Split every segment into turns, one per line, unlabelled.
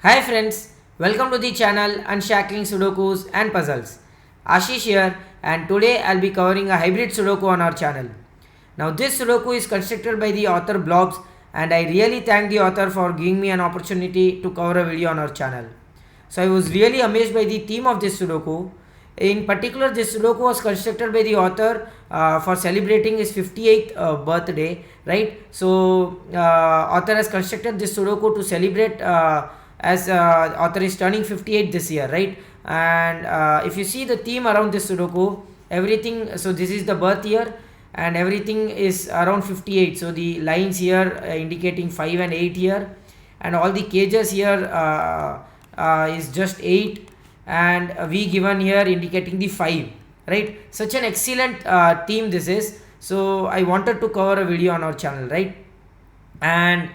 Hi friends, welcome to the channel Unshackling Sudokus and Puzzles. Ashish here, and today I'll be covering a hybrid Sudoku on our channel. Now this Sudoku is constructed by the author Blobs, and I really thank the author for giving me an opportunity to cover a video on our channel. So I was really amazed by the theme of this Sudoku. In particular, this Sudoku was constructed by the author for celebrating his 58th birthday, right? So author has constructed this Sudoku to celebrate as author is turning 58 this year, right? And if you see the theme around this Sudoku, everything, so this is the birth year and everything is around 58. So the lines here indicating 5 and 8 here, and all the cages here is just 8, and V given here indicating the 5, right? Such an excellent theme this is. So I wanted to cover a video on our channel, right? And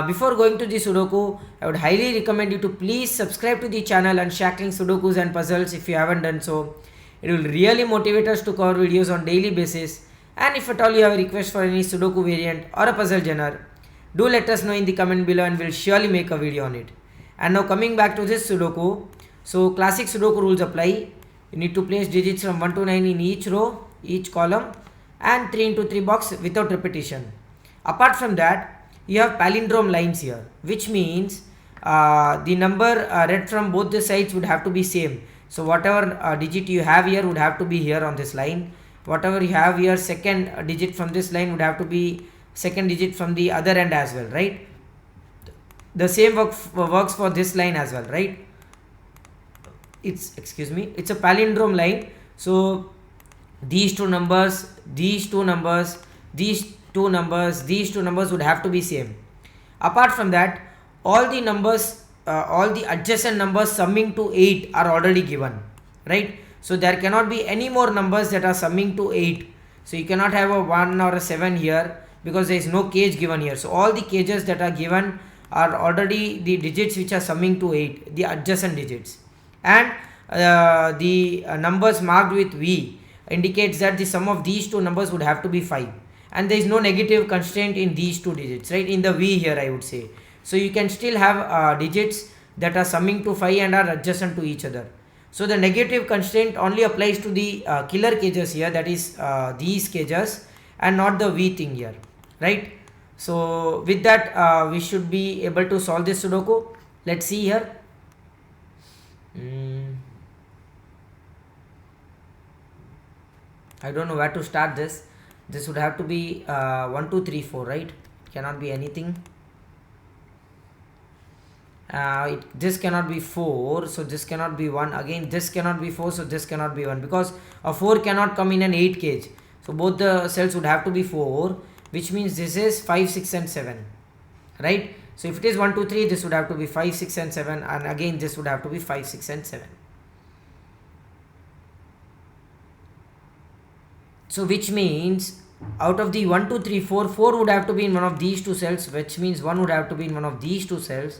before going to the Sudoku, I would highly recommend you to please subscribe to the channel Unshackling Sudokus and Puzzles if you haven't done so. It will really motivate us to cover videos on daily basis. And if at all you have a request for any Sudoku variant or a puzzle genre, do let us know in the comment below and we'll surely make a video on it. And now coming back to this Sudoku, so classic Sudoku rules apply. You need to place digits from 1 to 9 in each row, each column, and 3 into 3 box without repetition. Apart from that, you have palindrome lines here, which means the number read from both the sides would have to be same. So whatever digit you have here would have to be here on this line. Whatever you have here, second digit from this line would have to be second digit from the other end as well, right? The same works for this line as well, right? It's a palindrome line. So these two numbers, these two numbers, these two numbers would have to be same. Apart from that, all the numbers, all the adjacent numbers summing to 8 are already given, right? So there cannot be any more numbers that are summing to 8. So you cannot have a 1 or a 7 here because there is no cage given here. So all the cages that are given are already the digits which are summing to 8, the adjacent digits. And the numbers marked with V indicates that the sum of these two numbers would have to be 5. And there is no negative constraint in these two digits, right? In the V here I would say. So you can still have digits that are summing to 5 and are adjacent to each other. So the negative constraint only applies to the killer cages here, that is these cages, and not the V thing here, right? So with that we should be able to solve this Sudoku. Let's see here. I don't know where to start this. This would have to be 1 2 3 4, right? It cannot be anything. This cannot be 4, so this cannot be 1. Again, this cannot be 4, so this cannot be 1, because a 4 cannot come in an 8 cage. So both the cells would have to be 4, which means this is 5 6 and 7, right? So if it is 1 2 3, this would have to be 5 6 and 7, and again this would have to be 5 6 and 7. So which means out of the 1 2 3 4, 4 would have to be in one of these two cells, which means 1 would have to be in one of these two cells,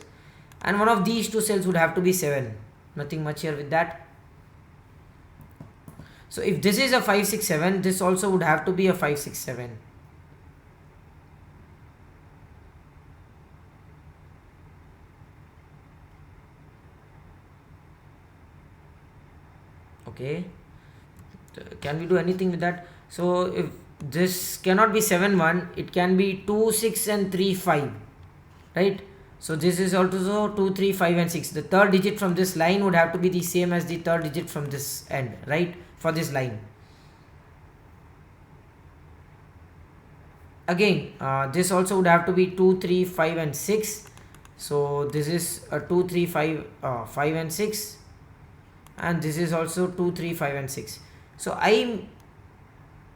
and one of these two cells would have to be 7. Nothing much here with that. So if this is a 5 6 7, this also would have to be a 5 6 7. Okay, can we do anything with that? So if this cannot be 7 1, it can be 2 6 and 3 5, right? So this is also 2 3 5 and 6. The third digit from this line would have to be the same as the third digit from this end, right? For this line. Again, this also would have to be 2 3 5 and 6. So this is a 2 3 5 5 and 6, and this is also 2 3 5 and 6. So I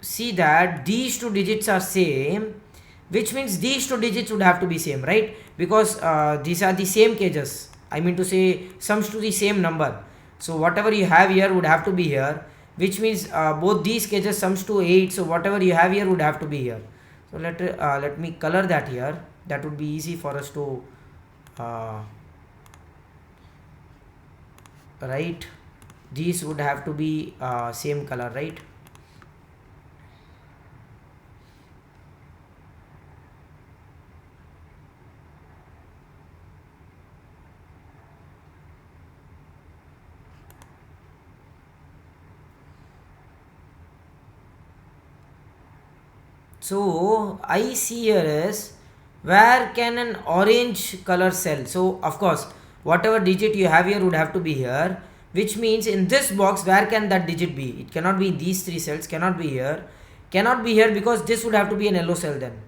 see that these two digits are same, which means these two digits would have to be same, right? Because these are the same cages, I mean to say sums to the same number. So whatever you have here would have to be here, which means both these cages sums to 8. So whatever you have here would have to be here. So let me color that here. That would be easy for us to write. These would have to be same color, right? So I see here is where can an orange color cell. So of course whatever digit you have here would have to be here, which means in this box where can that digit be? It cannot be in these three cells, cannot be here, cannot be here because this would have to be an yellow cell then.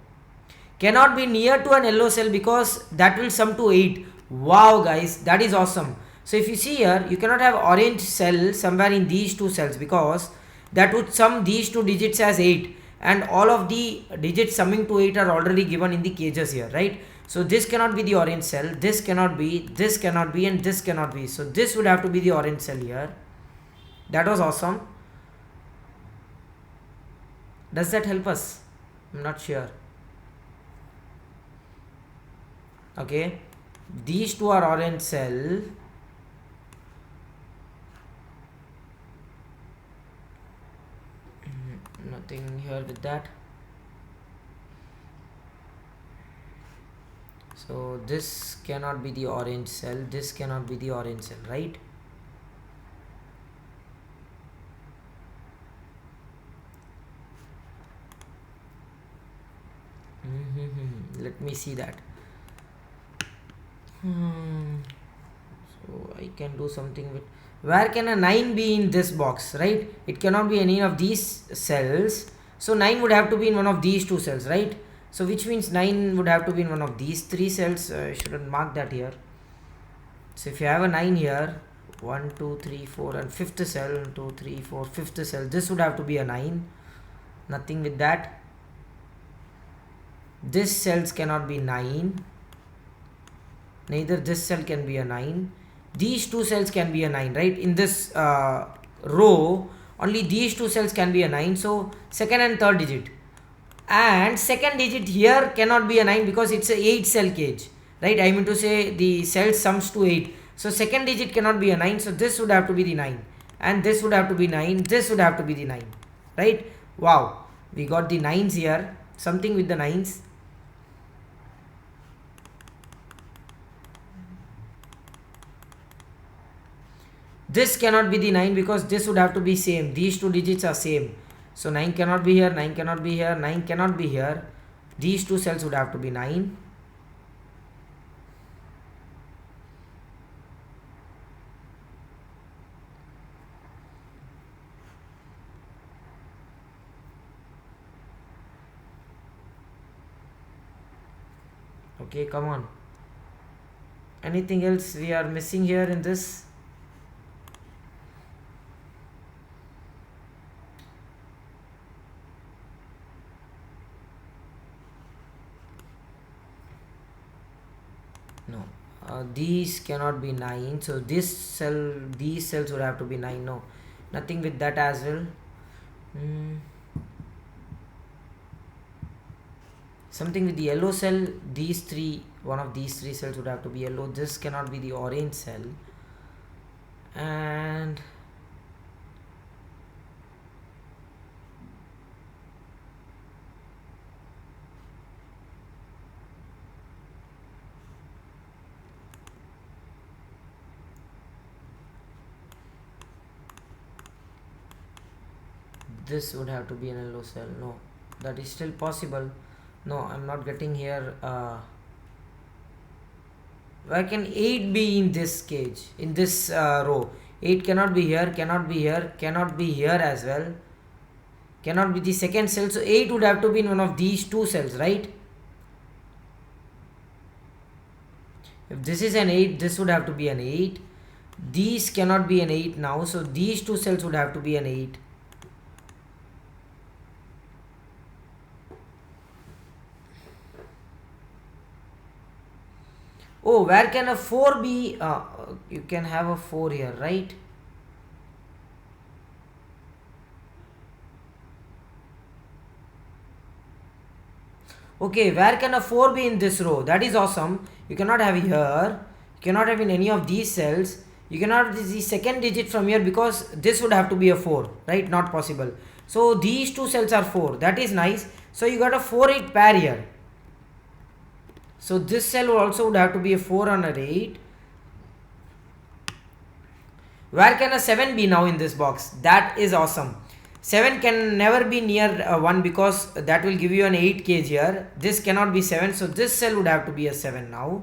Cannot be near to an yellow cell because that will sum to 8. Wow guys, that is awesome. So if you see here, you cannot have orange cell somewhere in these two cells because that would sum these two digits as 8, and all of the digits summing to 8 are already given in the cages here, right? So this cannot be the orange cell, this cannot be, this cannot be, and this cannot be. So this would have to be the orange cell here. That was awesome. Does that help us? I'm not sure. Okay, these two are orange cell. Nothing here with that. So this cannot be the orange cell, this cannot be the orange cell, right? Let me see that. So I can do something with, where can a 9 be in this box, right? It cannot be any of these cells, so 9 would have to be in one of these two cells, right? So which means 9 would have to be in one of these three cells. I shouldn't mark that here. So if you have a 9 here, 1 2 3 4 and fifth cell, 1 2 3 4 fifth cell, this would have to be a 9. Nothing with that. This cells cannot be 9, neither this cell can be a 9. These two cells can be a 9, right? In this row only these two cells can be a 9. So second and third digit, and second digit here cannot be a 9 because it's a 8 cell cage, right? I mean to say the cell sums to 8, so second digit cannot be a 9. So this would have to be the 9, and this would have to be 9, this would have to be the 9, right? Wow, we got the 9s here, something with the 9s. This cannot be the 9 because this would have to be same, these two digits are same. So 9 cannot be here, 9 cannot be here, 9 cannot be here. These two cells would have to be 9. Okay, come on. Anything else we are missing here in this? No, these cannot be 9. So this cell, these cells would have to be 9. No, nothing with that as well. Something with the yellow cell, these three, one of these three cells would have to be yellow. This cannot be the orange cell, and this would have to be an yellow cell. No, that is still possible. No, I'm not getting here. Where can 8 be in this cage, in this row? 8 cannot be here, cannot be here, cannot be here as well, cannot be the second cell. So 8 would have to be in one of these two cells, right? If this is an 8, this would have to be an 8. These cannot be an 8 now, so these two cells would have to be an 8. Oh, where can a 4 be? You can have a 4 here, right? Okay, where can a 4 be in this row? That is awesome. You cannot have it here. You cannot have in any of these cells. You cannot have the second digit from here because this would have to be a 4, right? Not possible. So these two cells are 4. That is nice. So you got a 4-8 pair here. So this cell also would have to be a 4 and an 8. Where can a 7 be now in this box? That is awesome. 7 can never be near 1 because that will give you an 8 cage here. This cannot be 7, so this cell would have to be a 7 now.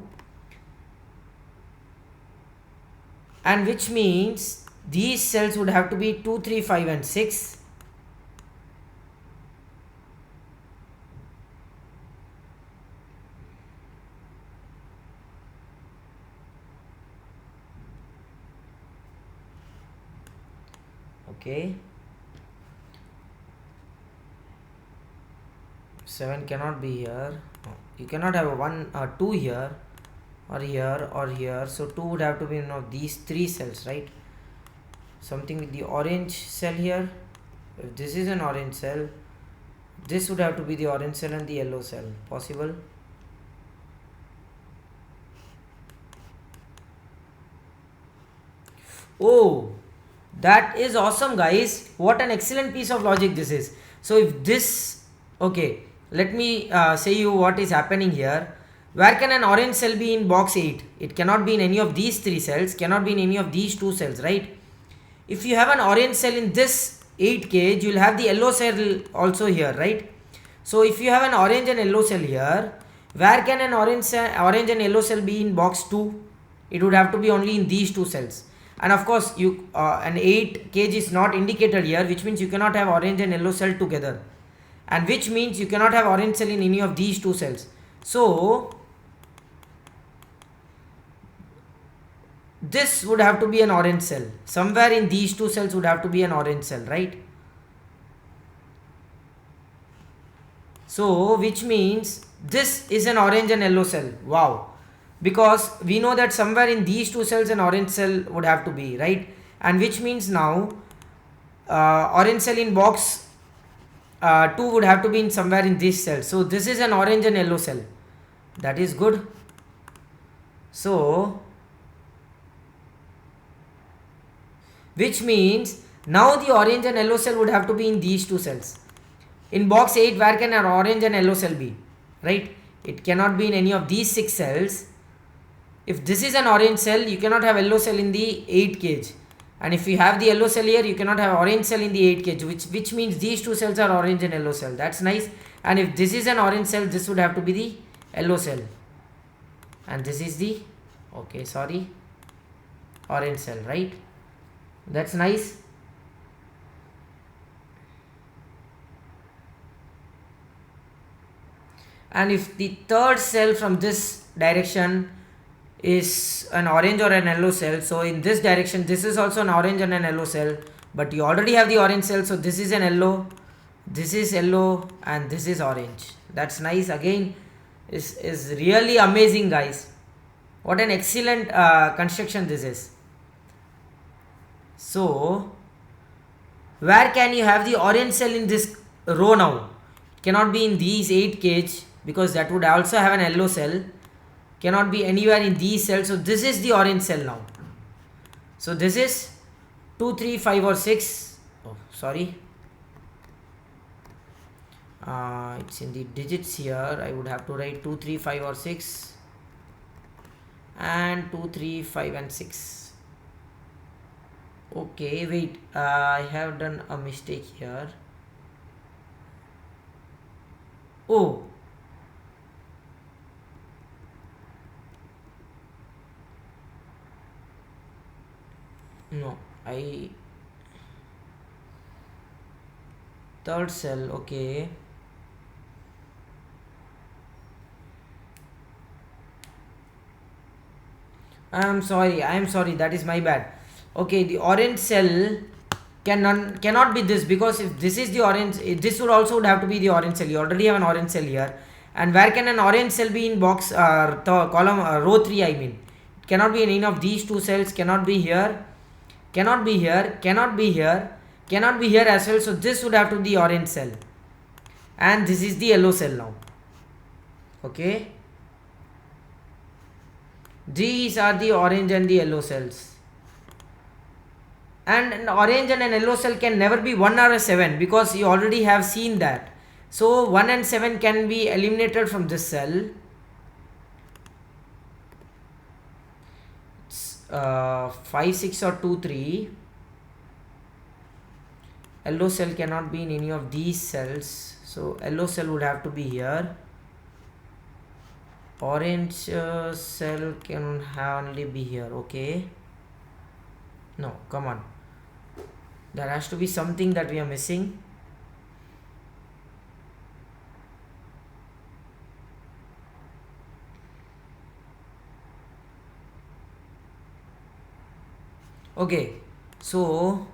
And which means these cells would have to be 2, 3, 5 and 6. Okay. 7 cannot be here. No. You cannot have a 1 or 2 here or here or here. So 2 would have to be these 3 cells, right? Something with the orange cell here. If this is an orange cell, this would have to be the orange cell and the yellow cell. Possible? Oh, that is awesome, guys. What an excellent piece of logic this is. So if this, okay, let me say you what is happening here. Where can an orange cell be in box 8? It cannot be in any of these 3 cells, cannot be in any of these 2 cells, right? If you have an orange cell in this 8 cage, you will have the yellow cell also here, right? So if you have an orange and yellow cell here, where can an orange and yellow cell be in box 2? It would have to be only in these 2 cells. And of course, you an 8 cage is not indicated here, which means you cannot have orange and yellow cell together. And which means you cannot have orange cell in any of these 2 cells. So this would have to be an orange cell. Somewhere in these 2 cells would have to be an orange cell, right? So which means this is an orange and yellow cell. Wow. Because we know that somewhere in these 2 cells an orange cell would have to be, right? And which means now orange cell in box 2 would have to be in somewhere in this cell. So this is an orange and yellow cell. That is good. So which means now the orange and yellow cell would have to be in these 2 cells. In box 8, where can an orange and yellow cell be? Right? It cannot be in any of these 6 cells. If this is an orange cell, you cannot have yellow cell in the 8 cage. And if you have the yellow cell here, you cannot have orange cell in the 8 cage, which means these 2 cells are orange and yellow cell. That's nice. And if this is an orange cell, this would have to be the yellow cell. And this is the, okay, sorry, orange cell, right? That's nice. And if the third cell from this direction is an orange or an yellow cell, so in this direction this is also an orange and an yellow cell, but you already have the orange cell, so this is an yellow, this is yellow, and this is orange. That's nice. Again, is really amazing, guys. What an excellent construction this is. So where can you have the orange cell in this row now? It cannot be in these 8 cage because that would also have an yellow cell. Cannot be anywhere in these cells. So this is the orange cell now. So this is 2, 3, 5 or 6. Oh, sorry. It's in the digits here. I would have to write 2, 3, 5 or 6. And 2, 3, 5 and 6. Okay, wait. I have done a mistake here. Oh. No, third cell, okay. I am sorry, that is my bad. Okay, the orange cell cannot be this, because if this is the orange, this would have to be the orange cell. You already have an orange cell here. And where can an orange cell be in box column row 3? I mean, it cannot be in any of these 2 cells. Cannot be here, cannot be here, cannot be here, cannot be here as well. So this would have to be the orange cell, and this is the yellow cell now. Okay, these are the orange and the yellow cells. And an orange and an yellow cell can never be 1 or a 7, because you already have seen that. So 1 and 7 can be eliminated from this cell. It's 5, 6 or 2, 3. Yellow cell cannot be in any of these cells, so yellow cell would have to be here. Orange cell can only be here. Okay, no, come on, there has to be something that we are missing. Okay, so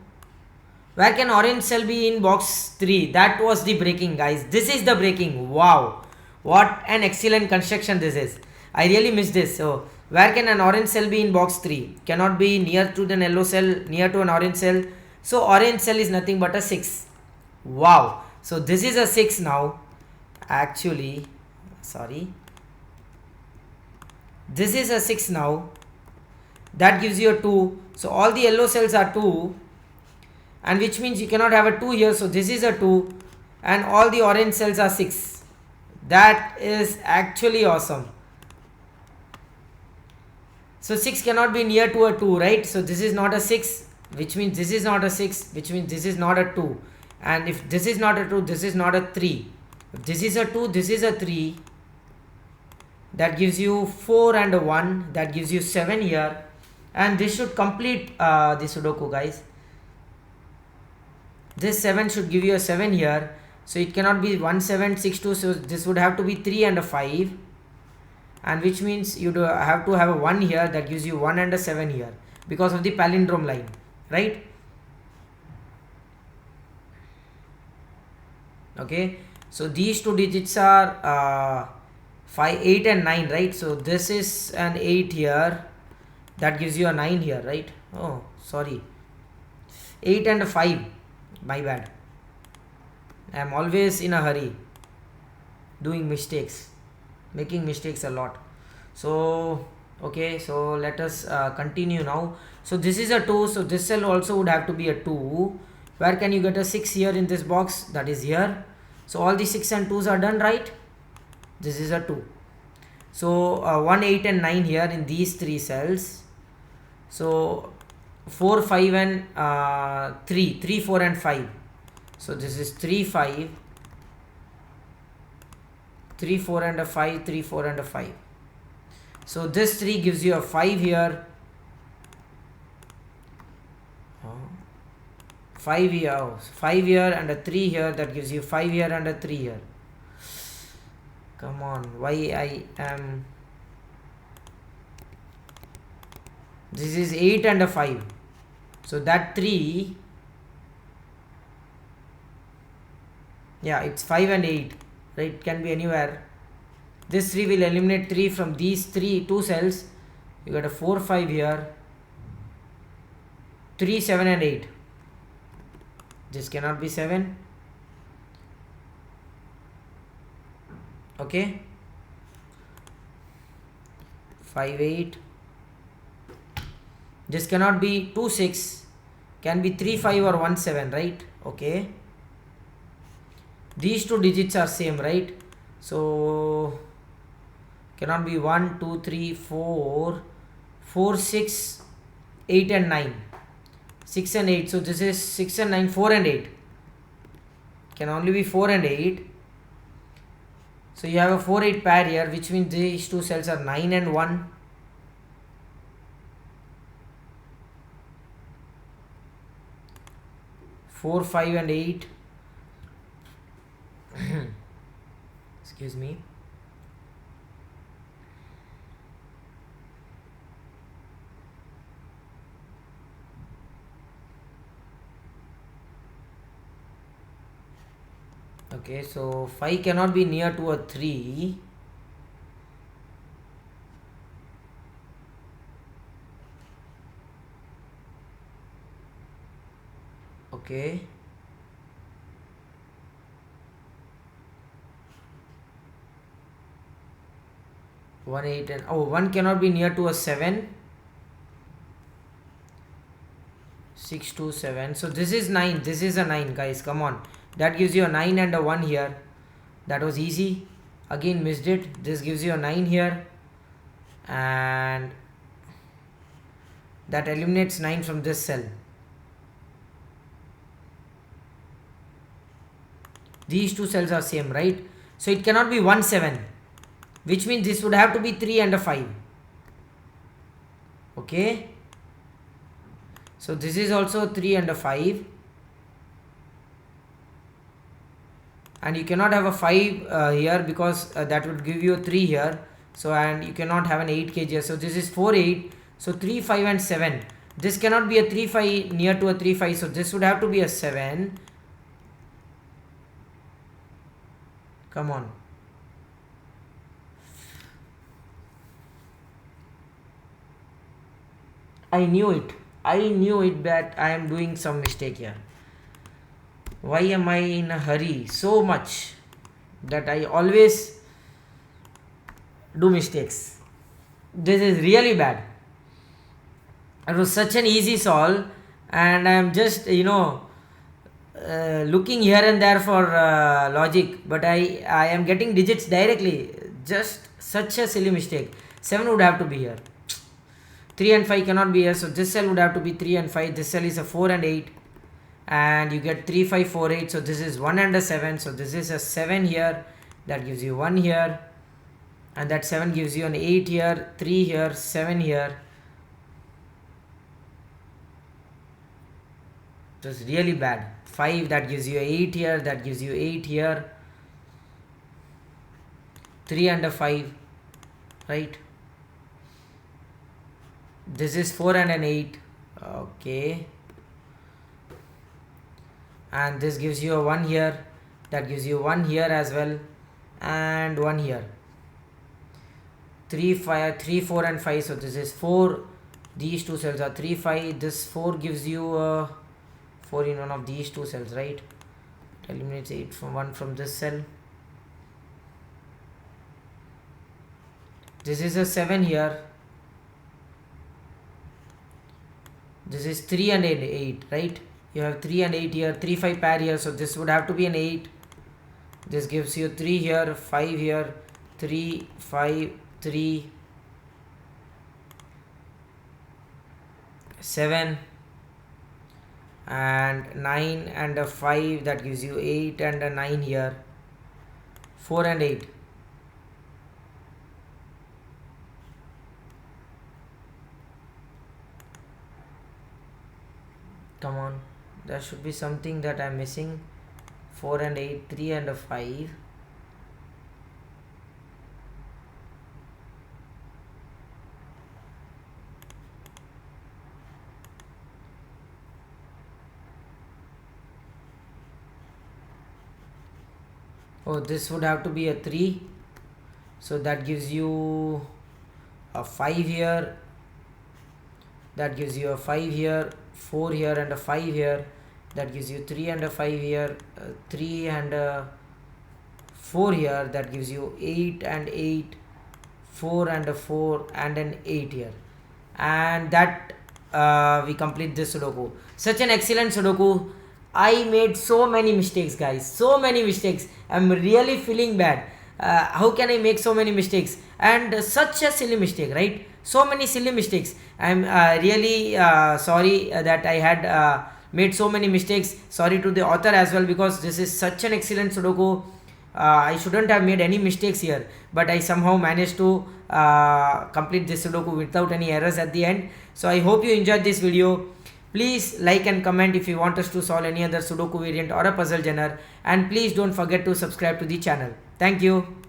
where can orange cell be in box 3? That was the breaking, guys. This is the breaking. Wow, what an excellent construction this is. I really missed this. So where can an orange cell be in box 3? Cannot be near to the yellow cell, near to an orange cell. So orange cell is nothing but a 6. Wow, so this is a 6 now. Actually, sorry, this is a 6 now. That gives you a 2. So all the yellow cells are 2, and which means you cannot have a 2 here. So this is a 2, and all the orange cells are 6. That is actually awesome. So 6 cannot be near to a 2, right? So this is not a 6, which means this is not a 6, which means this is not a 2. And if this is not a 2, this is not a 3. If this is a 2, this is a 3. That gives you 4 and a 1. That gives you 7 here. And this should complete the Sudoku, guys. This 7 should give you a 7 here. So it cannot be 1, 7, 6, 2. So this would have to be 3 and a 5. And which means you have to have a 1 here. That gives you 1 and a 7 here, because of the palindrome line, right? Okay, so these two digits are 5, 8 and 9, right? So this is an 8 here. That gives you a 9 here, right? Oh, sorry, 8 and a 5. My bad. I am always in a hurry, doing mistakes, making mistakes a lot. So okay, so let us continue now. So this is a 2, so this cell also would have to be a 2. Where can you get a 6 here in this box? That is here. So all the 6 and 2s are done, right? This is a 2. So 1, 8 and 9 here in these 3 cells. So 4, 5 and 3, 4 and 5. So this is 3, 5, 3, 4 and a 5, 3, 4 and a 5. So this 3 gives you a 5 here, 5 here, 5 here and a 3 here. That gives you 5 here and a 3 here. Come on, why I am... This is 8 and a 5. So that 3, yeah, it's 5 and 8, right? It can be anywhere. This 3 will eliminate 3 from these 2 cells. You got a 4, 5 here, 3, 7 and 8. This cannot be 7. Okay, 5, 8. This cannot be 2, 6. Can be 3, 5 or 1, 7, right? Okay, these 2 digits are same, right? So cannot be 1, 2, 3, 4, 4, 6, 8 and 9. 6 and 8. So this is 6 and 9, 4 and 8. Can only be 4 and 8. So you have a 4, 8 pair here, which means these 2 cells are 9 and 1. Four, 5 and 8. Excuse me. Okay, so 5 cannot be near to a 3. Okay, 1, 8 and 1 cannot be near to a 7. 6, 2, 7. So this is 9. This is a 9, guys. Come on. That gives you a 9 and a 1 here. That was easy. Again missed it. This gives you a 9 here. And that eliminates 9 from this cell. These two cells are same, right? So it cannot be 1 7, which means this would have to be 3 and a 5. Okay, so this is also 3 and a 5, and you cannot have a 5 here because that would give you a 3 here. So, and you cannot have an 8 kg here. So this is 4 8. So 3 5 and 7. This cannot be a 3 5 near to a 3 5. So this would have to be a 7. Come on. I knew it. I knew it that I am doing some mistake here. Why am I in a hurry so much that I always do mistakes? This is really bad. It was such an easy solve, and I am just looking here and there for logic, but I am getting digits directly. Just such a silly mistake. 7 would have to be here. 3 and 5 cannot be here, so this cell would have to be 3 and 5. This cell is a 4 and 8, and you get 3 5 4 8. So this is 1 and a 7. So this is a 7 here, that gives you 1 here, and that 7 gives you an 8 here, 3 here, 7 here. Just really bad. 5, that gives you 8 here, that gives you 8 here, 3 and a 5, right? This is 4 and an 8. Okay, and this gives you a 1 here, that gives you 1 here as well, and 1 here. 3 5 3 4 and 5. So this is 4. These two cells are 3 5. This 4 gives you 4 in one of these two cells, right? It eliminates 8 from 1 from this cell. This is a 7 here. This is 3 and 8, right? You have 3 and 8 here, 3 5 pair here, so this would have to be an 8. This gives you 3 here, 5 here, 3 5 3 7 and 9 and a 5, that gives you 8 and a 9 here, 4 and 8. Come on, there should be something that I'm missing. 4 and 8, 3 and a 5. Oh, this would have to be a 3. So that gives you a 5 here. That gives you a 5 here, 4 here and a 5 here. That gives you 3 and a 5 here, 3 and a 4 here. That gives you 8 and 8, 4 and a 4 and an 8 here. And that we complete this Sudoku. Such an excellent Sudoku. I made so many mistakes, guys. So many mistakes. I'm really feeling bad. How can I make so many mistakes? And such a silly mistake, right? So many silly mistakes. I'm really sorry that I had made so many mistakes. Sorry to the author as well, because this is such an excellent Sudoku. I shouldn't have made any mistakes here, but I somehow managed to complete this Sudoku without any errors at the end. So I hope you enjoyed this video. Please like and comment if you want us to solve any other Sudoku variant or a puzzle genre, and please don't forget to subscribe to the channel. Thank you.